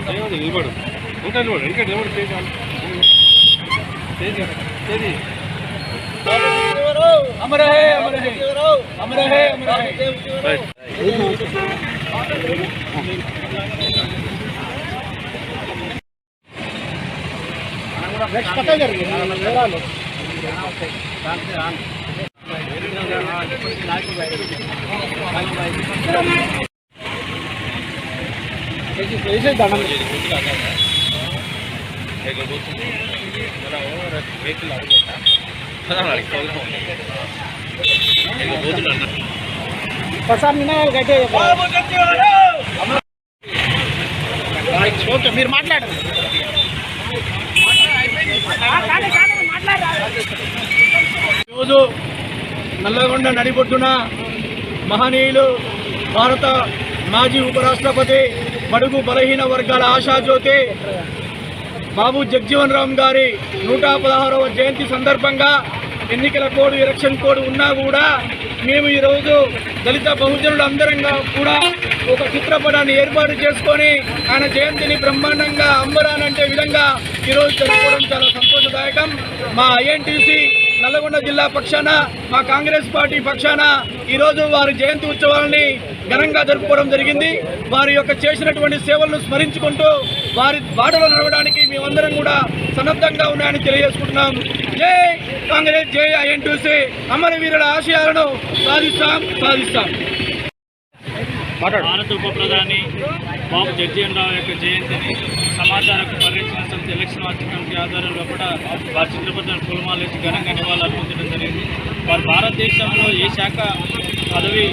నిలబడు ఇంకా నిలబడు ఇంకా నిలబడు చేసి अमर है अमर है अमर है अमर है नेक्स्ट पता జరిగింది ऐसे दाना మీరు మాట్లాడారు ఈరోజు నల్లగొండ నడిబొడ్డున మహనీయులు భారత మాజీ ఉపరాష్ట్రపతి బడుగు బలహీన వర్గాల ఆశాజ్యోతి బాబు జగజీవన్ రామ్ గారి 116వ జయంతి సందర్భంగా ఎన్నికల కోడ్ ఎలక్షన్ కోడ్ ఉన్నా కూడా మేము ఈరోజు దళిత బహుజనులు అందరంగా కూడా ఒక చిత్రపటాన్ని ఏర్పాటు చేసుకొని ఆయన జయంతిని బ్రహ్మాండంగా అంబరానంటే విధంగా ఈరోజు జరుపుకోవడం చాలా సంతోషదాయకం. మా ఐఎన్టీసీ నల్లగొండ జిల్లా పక్షాన మా కాంగ్రెస్ పార్టీ పక్షాన ఈరోజు వారి జయంతి ఉత్సవాలని ఘనంగా జరుపుకోవడం జరిగింది. వారి యొక్క చేసినటువంటి సేవలను స్మరించుకుంటూ వారి బాటలో నడవడానికి మేమందరం కూడా సన్నద్ధంగా ఉన్నాయని తెలియజేసుకుంటున్నాం. జై కాంగ్రెస్, జై ఐఎన్టీసీ, అమరవీరుల ఆశయాలను సాధిస్తాం సాధిస్తాం. భారత ఉప ప్రధాని బాబు జగజీవన్ రావు యొక్క జయంతిని సమాచార పరిరక్షణ సమితి ఎలక్షన్ వార్షిక కమిటీ ఆధారంలో కూడా వారి చిత్రపటాలను పూలమాలేసి ఘనంగా నివాళులర్పించడం జరిగింది. వారు భారతదేశంలో ఏ శాఖ పదవి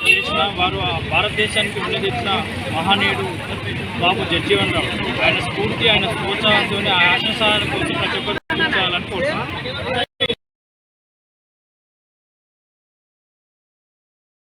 చేసినా వారు భారతదేశానికి విడదీసిన మహనీయుడు బాబు జగజీవన్ రావు. ఆయన స్ఫూర్తి, ఆయన ప్రోత్సాహంతో ఆశసాల కోసం ప్రతి ఒక్కరు కోరుతున్నాను.